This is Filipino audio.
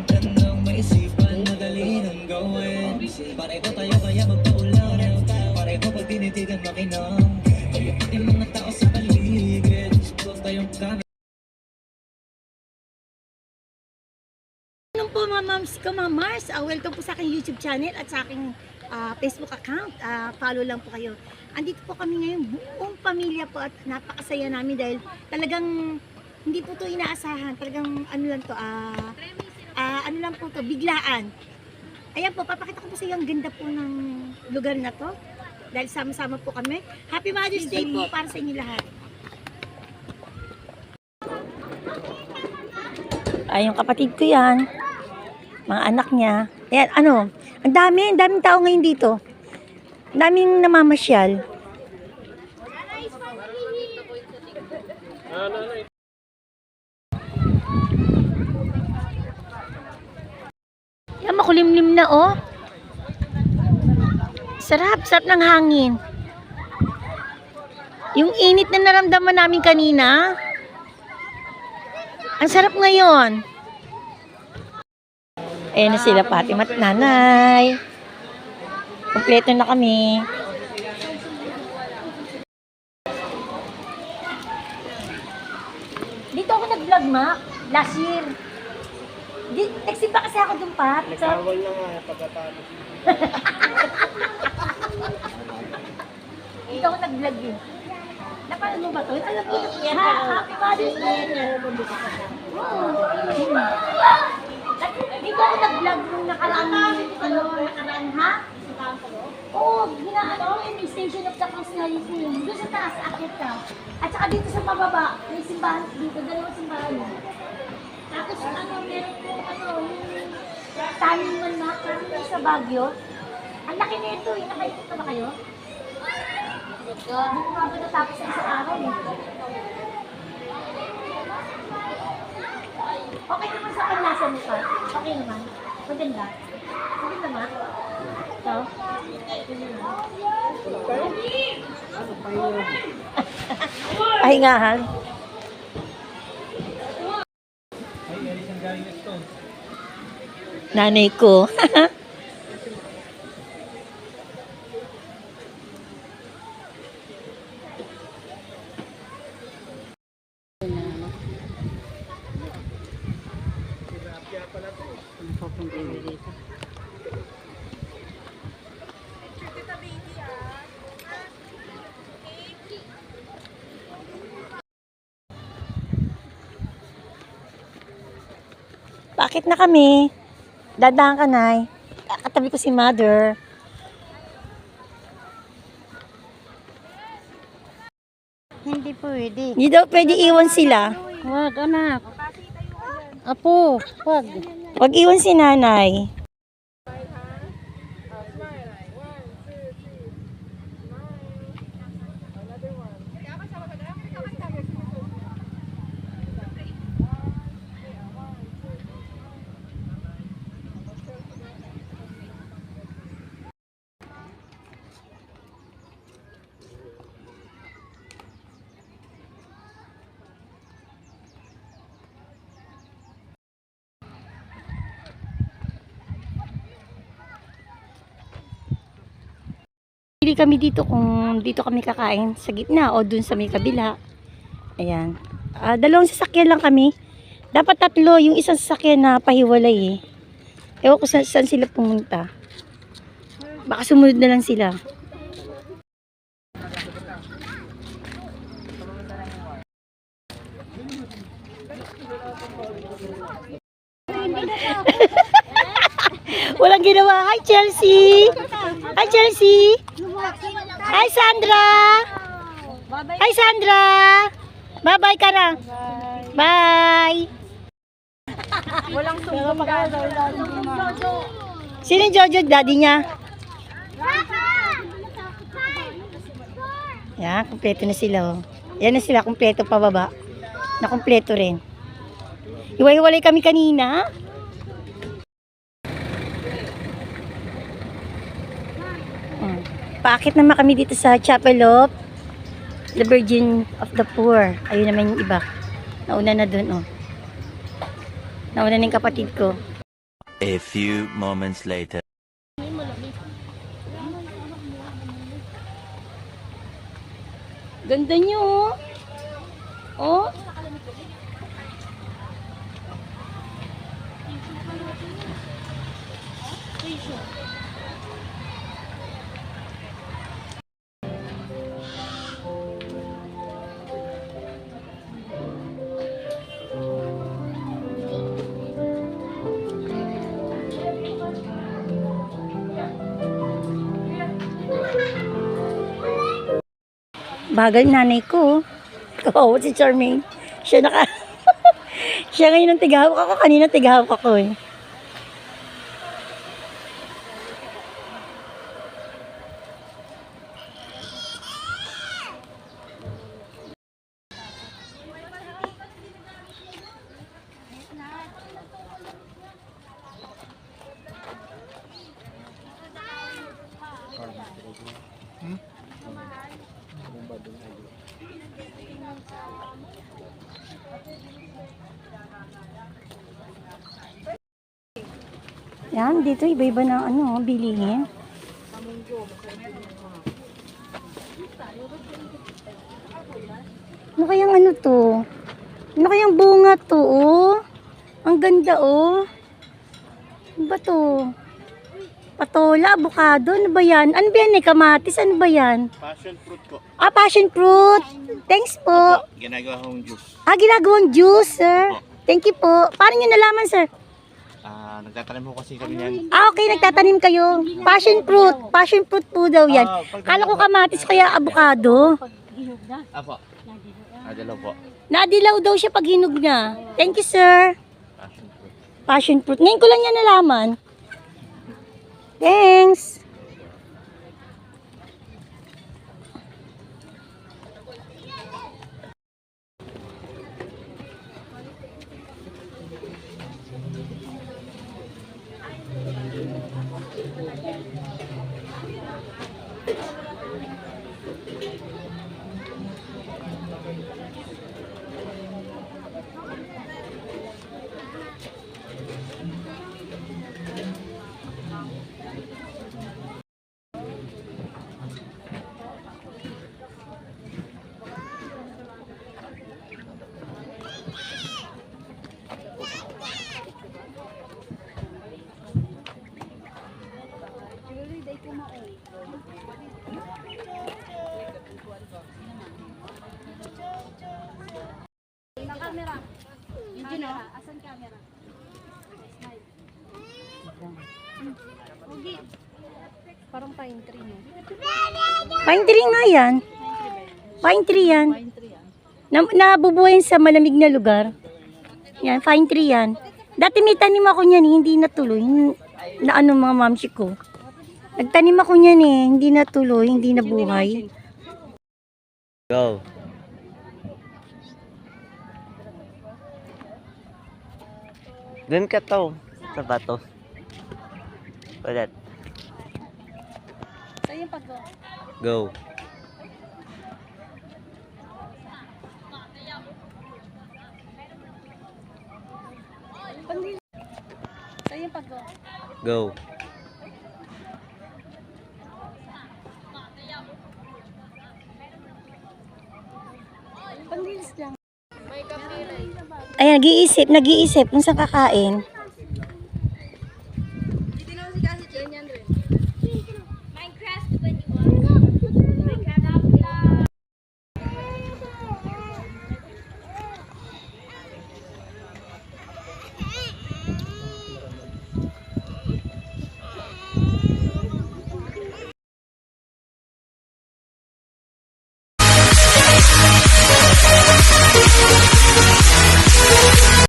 Bakit tanong maisipan, madali nang gawin. Pareho tayo kaya magpaulan. Pareho pag tinitigan makinang. Kaya pati mga tao sa paligid, gusto tayong kami. Ano po mga moms ko, mga Mars, welcome po sa aking YouTube channel at sa aking Facebook account. Follow lang po kayo. Andito po kami ngayon, buong pamilya po at napakasaya namin dahil talagang hindi po to inaasahan. Talagang ano lang to, ano lang po to, biglaan. Ayan po, papakita ko po sa iyo ang ganda po ng lugar na to. Dahil sama-sama po kami. Happy Mother's Day po para sa inyo lahat. Ay, yung kapatid ko yan. Mga anak niya. Ayan, ano, ang daming tao ngayon dito. Ang daming namamasyal. Yan, makulimlim na, oh. Sarap ng hangin. Yung init na naramdaman namin kanina, ang sarap ngayon. Ayan na sila, Fatima at Nanay. Kompleto na kami. Dito ako nag-vlog, Ma. Last year. Nagsimba kasi ako dun, Pat. Nagkawal na nga, pagkatapos. Dito ako nag-vlog yun. Napanood mo ba to? Alam mo na, Happy Mother's Day. Dito ako nag-vlog nung nakaraan, ha? Oo, ginaano ko yung Station of the Cross na yun. Doon sa taas, akit ka. At saka dito sa pababa, may simbahan dito, dalawang simbahan. Tapos meron po, yung Taliman na, sa Baguio. Ang laki na ito, nakikita ba kayo? Hindi ko ba natapos sa isang araw eh. Okay naman sa panlasa mo pa. Okay naman. Maganda. Maganda ba? Ito? Pahingahan. Nanay ko. Bakit na kami? Dadaan ka, Nay. Katabi ko si Mother. Hindi pwede. Hindi daw pwede iwan sila. Wag, anak. Apo, wag. Wag iwan si Nanay. Pili kami dito kung dito kami kakain sa gitna o dun sa may kabila. Ayan. Dalawang sasakyan lang kami. Dapat tatlo, yung isang sasakyan na pahiwalay eh. Ewan ko saan sila pumunta. Baka sumunod na lang sila. Walang ginawa. Hi, Chelsea! Hi, Chelsea! Hi, Sandra! Hi, Sandra! Bye-bye ka na. Bye! Walang sumbong ka. Sino yung Jojo? Daddy niya? Yan, kumpleto na sila. Oh. Yan na sila, kumpleto pababa. Nakumpleto rin. Iwa-iwalay kami kanina. Paakit naman kami dito sa Chapel of the Virgin of the Poor. Ayun naman yung iba. Nauna na dun, oh. Nauna na yung kapatid ko. A few moments later. Ganda nyo, oh. Oh. Bagal nanay ko. Kawawa si Charmaine. Siya siya ngayon ang tigahawak ako. Kanina tigahawak ako eh. Yan, dito iba-iba na bilihin. Ano kayang ano to? Ano kayang bunga to, oh? Ang ganda, oh. Ano ba to? Patola, avocado, ano ba yan? Ano ba yan eh? Kamatis, ano ba yan? Passion fruit ko. Ah, passion fruit. Thanks po. Ginagawa kong juice. Ah, ginagawang juice, sir. Thank you po. Paano nyo nalaman, sir? Nagtatanim mo kasi kami yan. Ah, okay, nagtatanim kayo. Passion fruit. Passion fruit po daw yan. Kala ko kamatis kaya avocado. Apo. Adalaw po. Nadilaw daw siya pag hinog na. Thank you, sir. Passion fruit. Passion fruit. Ngayon ko lang yan nalaman. Thanks. Parang pine tree no? Pine tree nga yan. Pine tree yan. Nabubuhayin sa malamig na lugar. Yan, pine tree yan. Dati may tanim ako niyan, hindi natuloy. Na ano mga mamsi ko. Nagtanim ako niyan eh, hindi natuloy, hindi nabuhay. Go. Doon ka to. Sa bato. Ulit. Sa'yo pag Go. Sa'yo pag Go. Pandilis lang. Ayan, nag-iisip kung saan kakain.